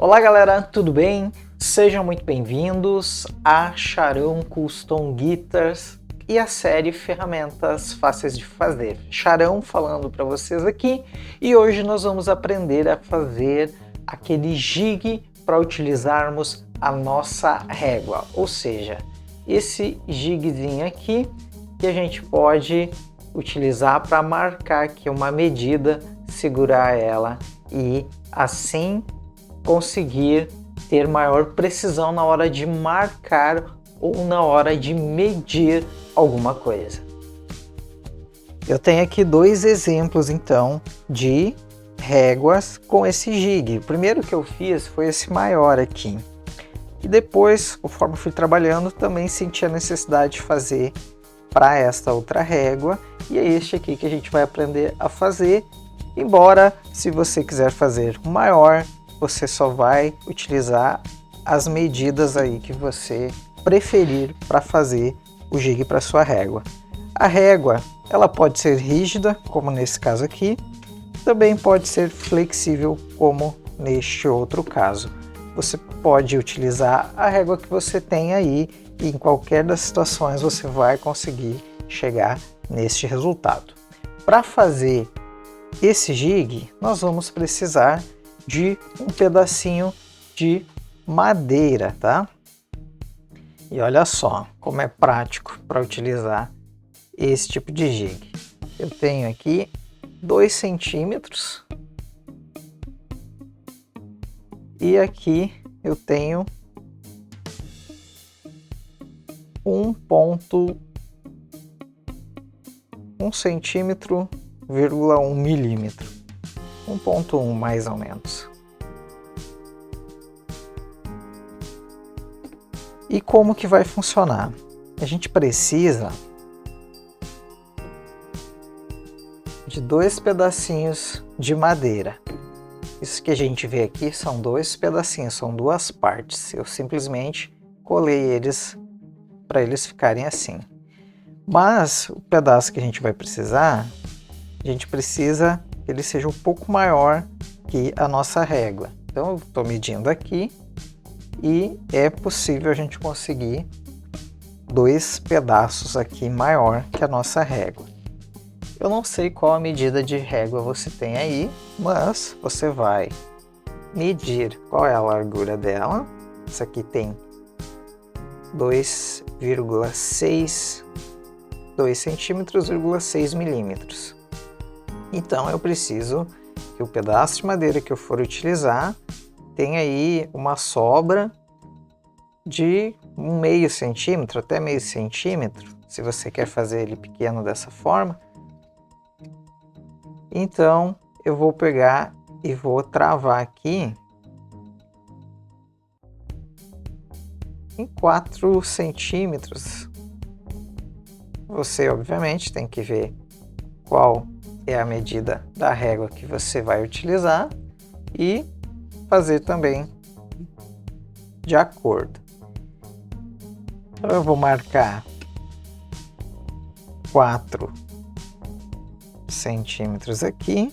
Olá galera, tudo bem? Sejam muito bem-vindos a Charão Custom Guitars e a série Ferramentas Fáceis de Fazer. Charão falando para vocês aqui e hoje nós vamos aprender a fazer aquele jig para utilizarmos a nossa régua, ou seja, esse jigzinho aqui que a gente pode utilizar para marcar aqui uma medida, segurar ela e assim conseguir ter maior precisão na hora de marcar ou na hora de medir alguma coisa. Eu tenho aqui dois exemplos então de réguas com esse jig. O primeiro que eu fiz foi esse maior aqui. E depois, conforme fui trabalhando, também senti a necessidade de fazer para esta outra régua. E é este aqui que a gente vai aprender a fazer. Embora, se você quiser fazer o maior, você só vai utilizar as medidas aí que você preferir para fazer o jig para sua régua. A régua, ela pode ser rígida, como nesse caso aqui, também pode ser flexível, como neste outro caso. Você pode utilizar a régua que você tem aí e em qualquer das situações você vai conseguir chegar neste resultado. Para fazer esse jig, nós vamos precisar de um pedacinho de madeira, tá? E olha só como é prático para utilizar esse tipo de jig. Eu tenho aqui 2 centímetros e aqui eu tenho 1,1 centímetro, 1 milímetro, 1,1 mais ou menos. E como que vai funcionar? A gente precisa de 2 pedacinhos de madeira. Isso que a gente vê aqui são 2 pedacinhos, são 2 partes. Eu simplesmente colei eles para eles ficarem assim. Mas o pedaço que a gente vai precisar, a gente precisa que ele seja um pouco maior que a nossa régua. Então eu estou medindo aqui e é possível a gente conseguir 2 pedaços aqui maior que a nossa régua. Eu não sei qual a medida de régua você tem aí, mas você vai medir qual é a largura dela. Essa aqui tem 2,6 centímetros, 6 milímetros. Então eu preciso que o pedaço de madeira que eu for utilizar tenha aí uma sobra de 0,5 centímetro até 0,5 centímetro, se você quer fazer ele pequeno dessa forma. Então eu vou pegar e vou travar aqui em 4 centímetros. Você obviamente tem que ver qual é a medida da régua que você vai utilizar e fazer também de acordo. Então eu vou marcar 4 centímetros aqui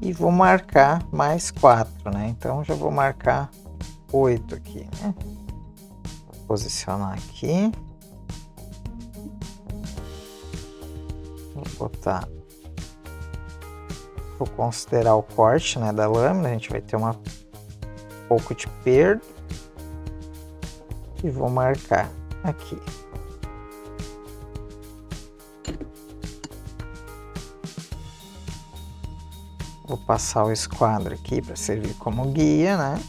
e vou marcar mais 4, né? Então já vou marcar 8 aqui, né? Vou posicionar aqui. Vou botar, vou considerar o corte, né, da lâmina. A gente vai ter um pouco de perda e vou marcar aqui. Vou passar o esquadro aqui para servir como guia, né?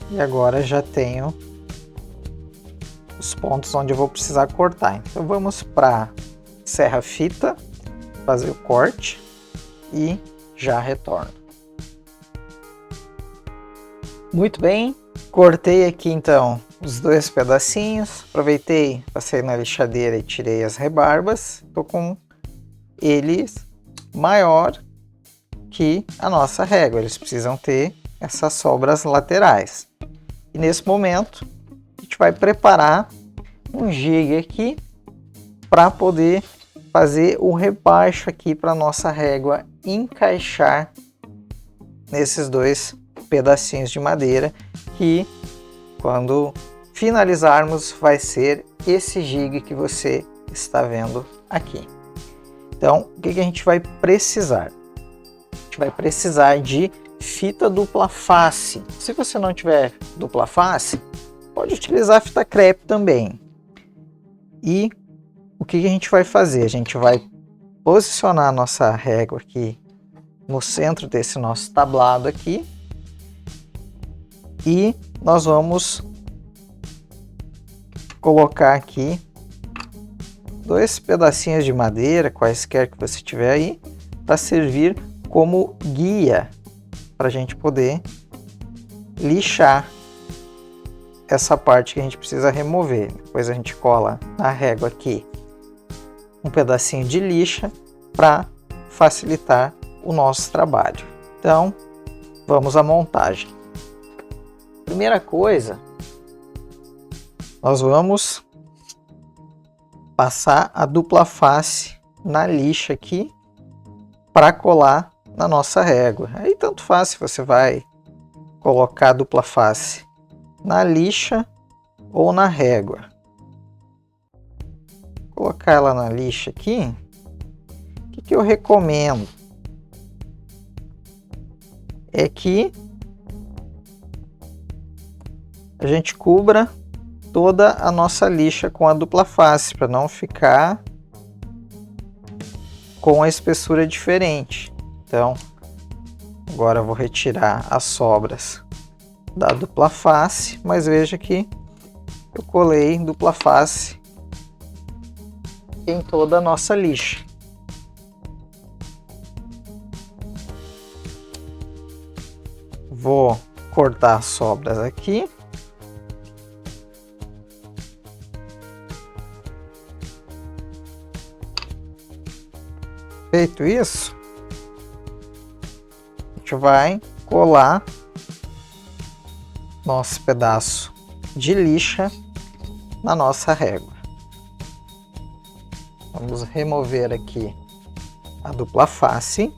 E agora já tenho os pontos onde eu vou precisar cortar. Então vamos para serra-fita, fazer o corte e já retorno. Muito bem, cortei aqui então os 2 pedacinhos, aproveitei, passei na lixadeira e tirei as rebarbas. Estou com eles maior que a nossa régua, eles precisam ter essas sobras laterais. E nesse momento a gente vai preparar um jig aqui para poder fazer o rebaixo aqui para nossa régua encaixar nesses dois pedacinhos de madeira, que quando finalizarmos vai ser esse jig que você está vendo aqui. Então, o que a gente vai precisar? A gente vai precisar de fita dupla face. Se você não tiver dupla face, pode utilizar fita crepe também. E o que a gente vai fazer? A gente vai posicionar a nossa régua aqui no centro desse nosso tablado aqui. E nós vamos colocar aqui dois pedacinhos de madeira, quaisquer que você tiver aí, para servir como guia para a gente poder lixar essa parte que a gente precisa remover. Depois a gente cola na régua aqui um pedacinho de lixa para facilitar o nosso trabalho. Então, vamos à montagem. Primeira coisa, nós vamos passar a dupla face na lixa aqui para colar na nossa régua. Aí tanto faz se você vai colocar a dupla face na lixa ou na régua. Vou colocar ela na lixa aqui. O que eu recomendo é que a gente cubra toda a nossa lixa com a dupla face, para não ficar com a espessura diferente. Então, agora eu vou retirar as sobras da dupla face, mas veja que eu colei dupla face em toda a nossa lixa. Vou cortar as sobras aqui. Feito isso, a gente vai colar nosso pedaço de lixa na nossa régua. Vamos remover aqui a dupla face.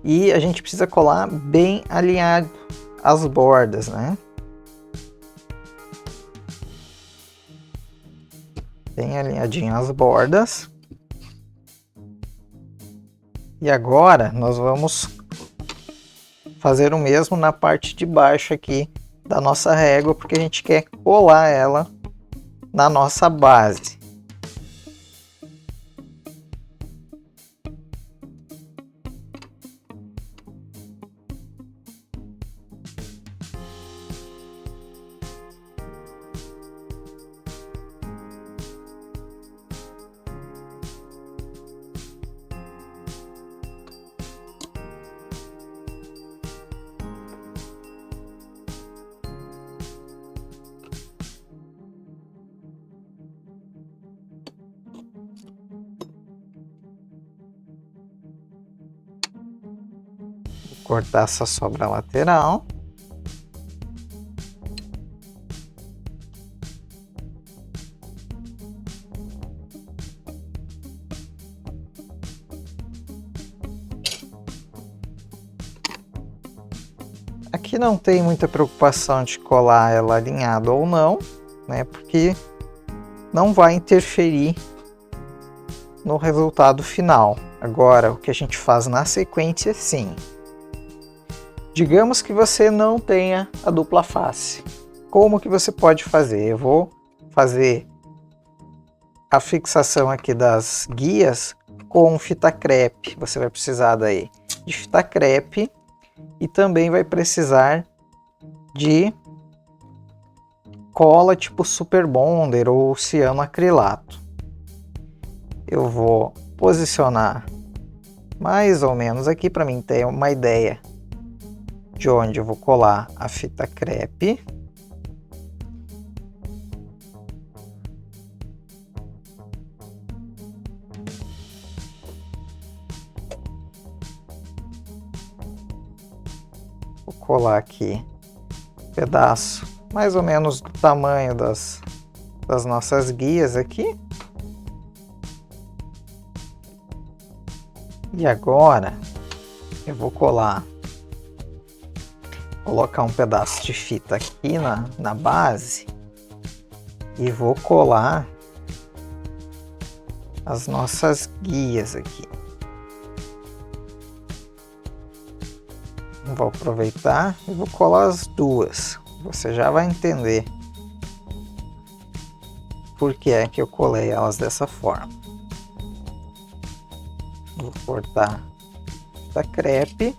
E a gente precisa colar bem alinhado as bordas, né? Bem alinhadinho as bordas. E agora nós vamos fazer o mesmo na parte de baixo aqui da nossa régua, porque a gente quer colar ela na nossa base. Cortar essa sobra lateral. Aqui não tem muita preocupação de colar ela alinhado ou não, né? Porque não vai interferir no resultado final. Agora, o que a gente faz na sequência, sim. Digamos que você não tenha a dupla face. Como que você pode fazer? Eu vou fazer a fixação aqui das guias com fita crepe. Você vai precisar daí de fita crepe e também vai precisar de cola tipo Super Bonder ou cianoacrilato. Eu vou posicionar mais ou menos aqui para mim ter uma ideia de onde eu vou colar a fita crepe. Vou colar aqui um pedaço mais ou menos do tamanho das nossas guias aqui. E agora eu vou colocar um pedaço de fita aqui na base e vou colar as nossas guias aqui. Vou aproveitar e vou colar as duas. Você já vai entender por que é que eu colei elas dessa forma. Vou cortar a crepe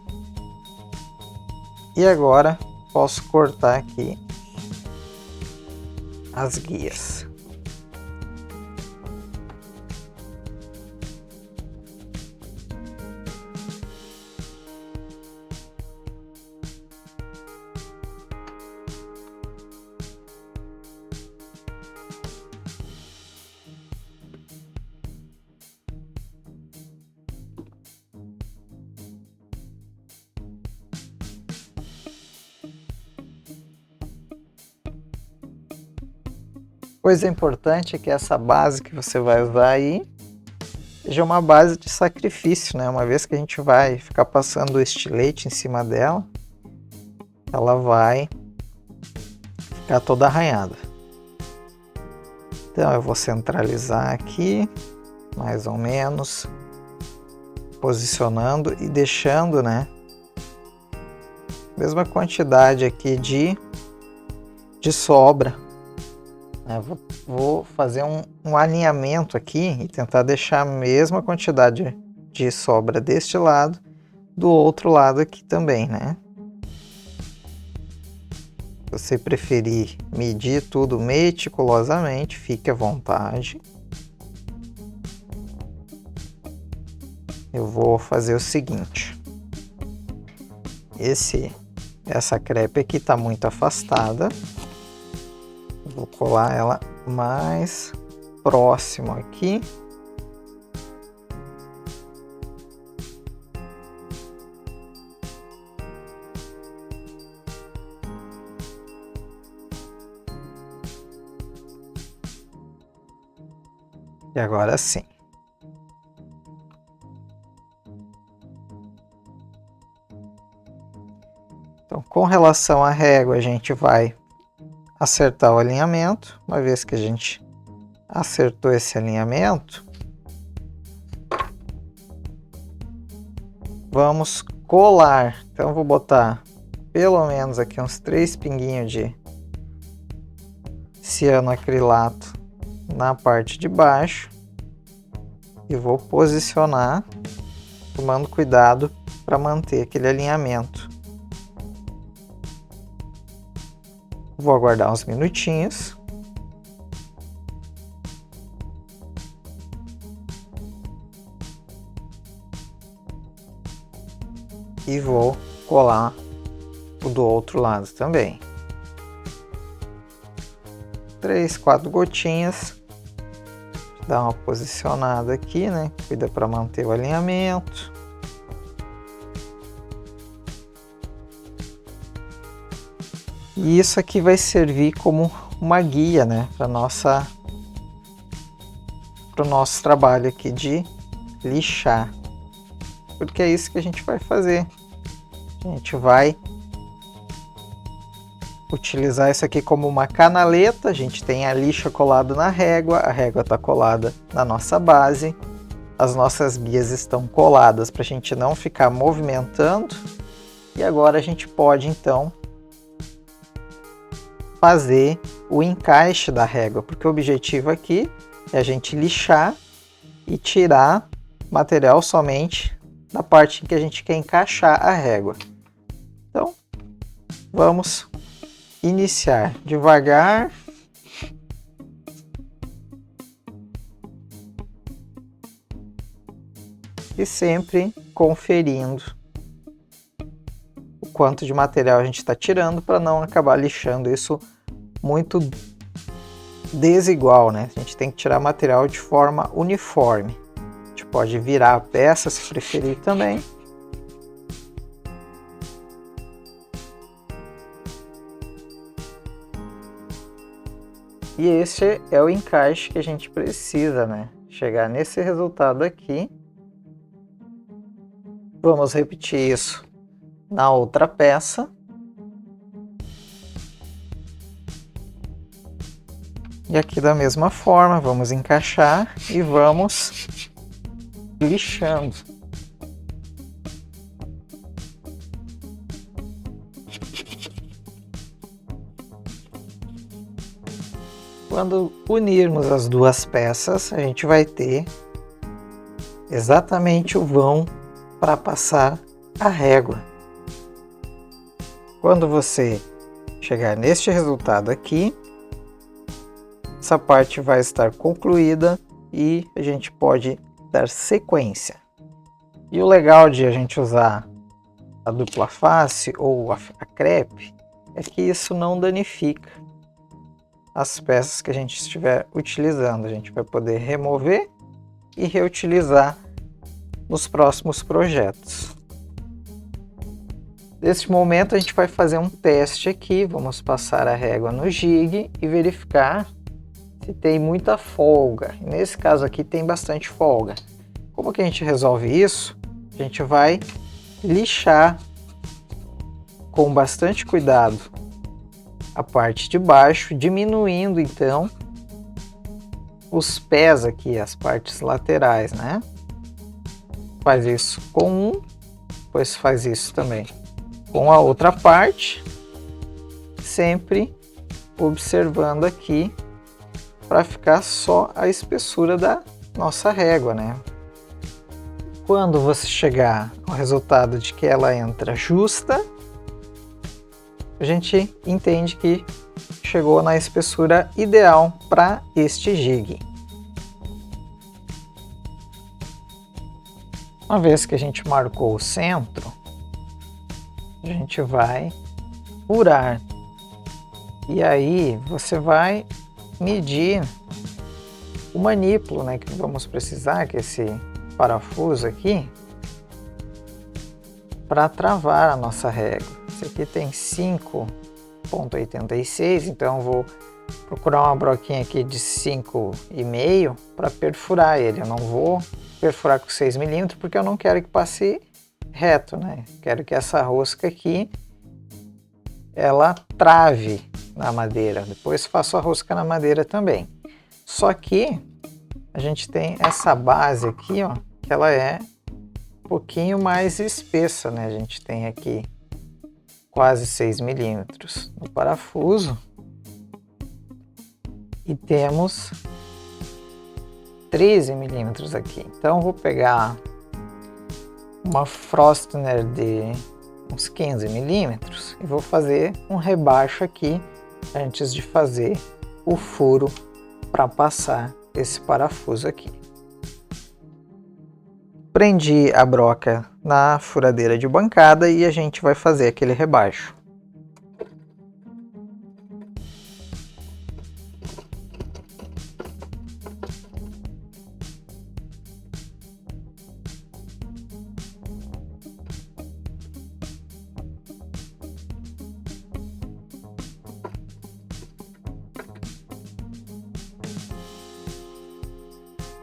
e agora posso cortar aqui as guias. Coisa importante é que essa base que você vai usar aí seja uma base de sacrifício, né? Uma vez que a gente vai ficar passando o estilete em cima dela, ela vai ficar toda arranhada. Então eu vou centralizar aqui, mais ou menos, posicionando e deixando, né, mesma quantidade aqui de sobra. Vou fazer um alinhamento aqui e tentar deixar a mesma quantidade de sobra deste lado, do outro lado aqui também, né? Se você preferir medir tudo meticulosamente, fique à vontade. Eu vou fazer o seguinte. Essa crepe aqui está muito afastada. Vou colar ela mais próximo aqui. E agora sim. Então, com relação à régua, a gente vai acertar o alinhamento. Uma vez que a gente acertou esse alinhamento, vamos colar. Então, eu vou botar pelo menos aqui uns 3 pinguinhos de cianoacrilato na parte de baixo e vou posicionar, tomando cuidado para manter aquele alinhamento. Vou aguardar uns minutinhos. E vou colar o do outro lado também. 3, 4 gotinhas. Dá uma posicionada aqui, né? Cuida para manter o alinhamento. E isso aqui vai servir como uma guia, né, para o nosso trabalho aqui de lixar. Porque é isso que a gente vai fazer. A gente vai utilizar isso aqui como uma canaleta. A gente tem a lixa colada na régua, a régua está colada na nossa base. As nossas guias estão coladas para a gente não ficar movimentando. E agora a gente pode então fazer o encaixe da régua, porque o objetivo aqui é a gente lixar e tirar material somente da parte em que a gente quer encaixar a régua. Então, vamos iniciar devagar. E sempre conferindo o quanto de material a gente está tirando para não acabar lixando isso muito desigual, né? A gente tem que tirar material de forma uniforme. A gente pode virar a peça se preferir também. E esse é o encaixe que a gente precisa, né? Chegar nesse resultado aqui. Vamos repetir isso na outra peça. E aqui da mesma forma, vamos encaixar e vamos lixando. Quando unirmos as duas peças, a gente vai ter exatamente o vão para passar a régua. Quando você chegar neste resultado aqui, essa parte vai estar concluída e a gente pode dar sequência. E o legal de a gente usar a dupla face ou a crepe é que isso não danifica as peças que a gente estiver utilizando. A gente vai poder remover e reutilizar nos próximos projetos. Neste momento a gente vai fazer um teste aqui, vamos passar a régua no jig e verificar se tem muita folga. Nesse caso aqui tem bastante folga. Como que a gente resolve isso? A gente vai lixar com bastante cuidado a parte de baixo, diminuindo então os pés aqui, as partes laterais, né? Faz isso com um, depois faz isso também com a outra parte, sempre observando aqui para ficar só a espessura da nossa régua, né? Quando você chegar ao resultado de que ela entra justa, a gente entende que chegou na espessura ideal para este jig. Uma vez que a gente marcou o centro, a gente vai furar. E aí você vai medir o manípulo, né, que vamos precisar, que é esse parafuso aqui, para travar a nossa régua. Esse aqui tem 5,86, então eu vou procurar uma broquinha aqui de 5,5 para perfurar ele. Eu não vou perfurar com 6 milímetros porque eu não quero que passe reto, né? Quero que essa rosca aqui ela trave na madeira. Depois faço a rosca na madeira também. Só que a gente tem essa base aqui, ó, que ela é um pouquinho mais espessa, né? A gente tem aqui quase 6 milímetros no parafuso e temos 13 milímetros aqui. Então vou pegar uma Frostner de uns 15 milímetros e vou fazer um rebaixo aqui antes de fazer o furo para passar esse parafuso aqui. Prendi a broca na furadeira de bancada e a gente vai fazer aquele rebaixo.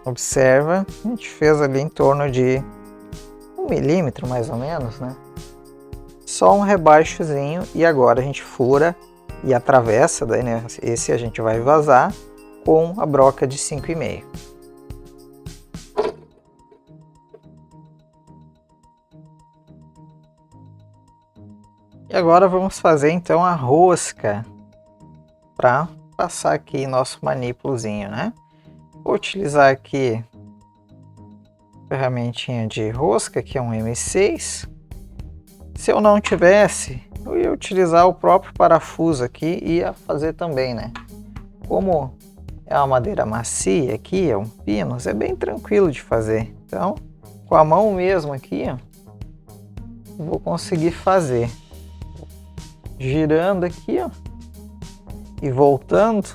Observa, a gente fez ali em torno de 1 milímetro mais ou menos, né? Só um rebaixozinho e agora a gente fura e atravessa, daí, né? Esse a gente vai vazar com a broca de 5,5. E agora vamos fazer então a rosca para passar aqui nosso manipulozinho, né? Vou utilizar aqui a ferramentinha de rosca, que é um M6. Se eu não tivesse, eu ia utilizar o próprio parafuso aqui e ia fazer também, né? Como é uma madeira macia aqui, é um pinus, é bem tranquilo de fazer. Então, com a mão mesmo aqui, ó, eu vou conseguir fazer. girando aqui, ó, e voltando,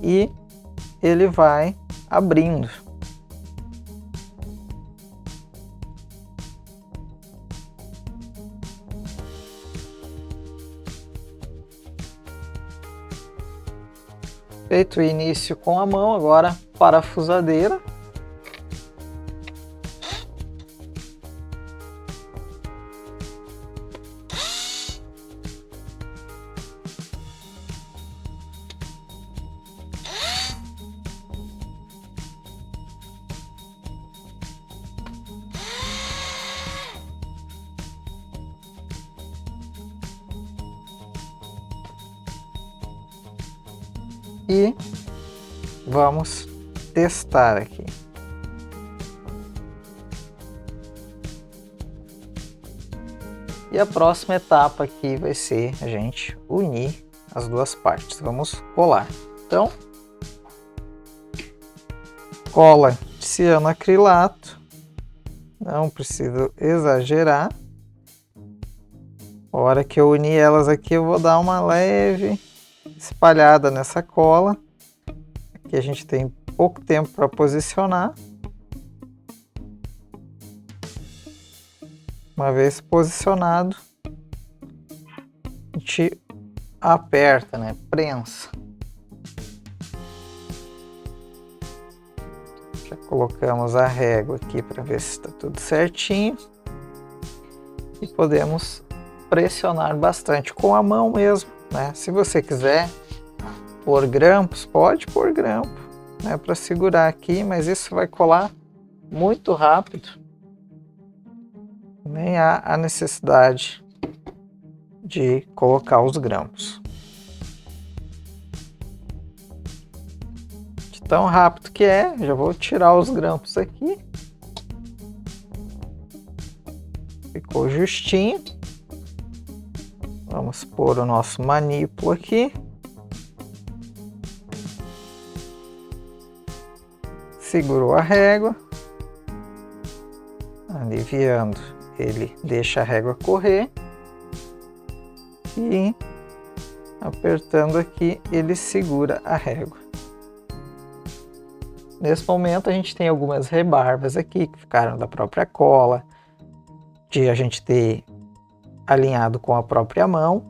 e ele vai abrindo. Feito o início com a mão, agora parafusadeira. E vamos testar aqui. E a próxima etapa aqui vai ser a gente unir as duas partes. Vamos colar. Então, cola de cianoacrilato. Não preciso exagerar. A hora que eu unir elas aqui, eu vou dar uma leve espalhada nessa cola. Aqui a gente tem pouco tempo para posicionar. Uma vez posicionado, a gente aperta, né? Prensa. Já colocamos a régua aqui para ver se está tudo certinho. E podemos pressionar bastante com a mão mesmo, né? Se você quiser pôr grampos, pode pôr grampo, né, para segurar aqui, mas isso vai colar muito rápido. Nem há a necessidade de colocar os grampos. De tão rápido que é, já vou tirar os grampos aqui. Ficou justinho. Vamos pôr o nosso manípulo aqui. Segurou a régua. Aliviando, ele deixa a régua correr. E apertando aqui, ele segura a régua. Nesse momento a gente tem algumas rebarbas aqui que ficaram da própria cola, de a gente ter alinhado com a própria mão.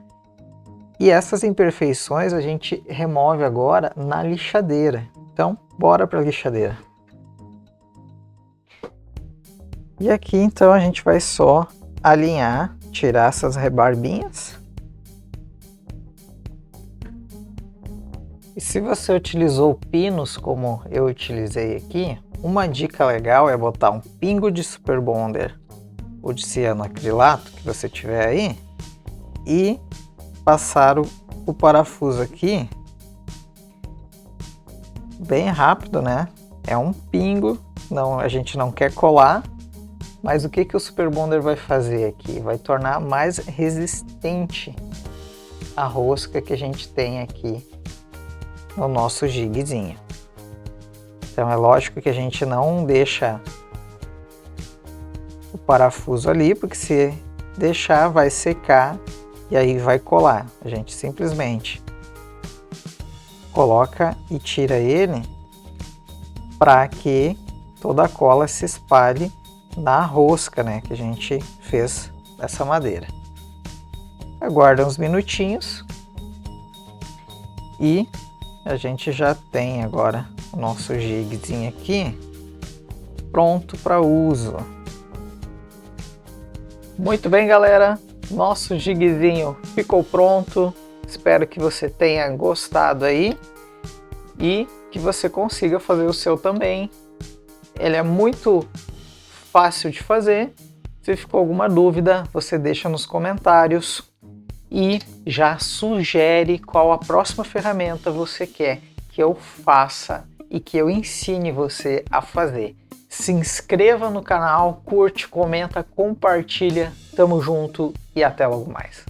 E essas imperfeições a gente remove agora na lixadeira. Então, bora para a lixadeira. E aqui então a gente vai só alinhar, tirar essas rebarbinhas. E se você utilizou pinos como eu utilizei aqui, uma dica legal é botar um pingo de Super Bonder ou de cianoacrilato que você tiver aí e passar o parafuso aqui bem rápido, né? É um pingo, não, a gente não quer colar, mas o que o Super Bonder vai fazer aqui? Vai tornar mais resistente a rosca que a gente tem aqui no nosso jigzinho. Então é lógico que a gente não deixa o parafuso ali, porque se deixar vai secar e aí vai colar. A gente simplesmente coloca e tira ele para que toda a cola se espalhe na rosca, né, que a gente fez dessa madeira. Aguarda uns minutinhos e a gente já tem agora o nosso jigzinho aqui pronto para uso. Muito bem, galera, nosso jigzinho ficou pronto. Espero que você tenha gostado aí e que você consiga fazer o seu também. Ele é muito fácil de fazer. Se ficou alguma dúvida, você deixa nos comentários e já sugere qual a próxima ferramenta você quer que eu faça e que eu ensine você a fazer. Se inscreva no canal, curte, comenta, compartilha. Tamo junto e até logo mais.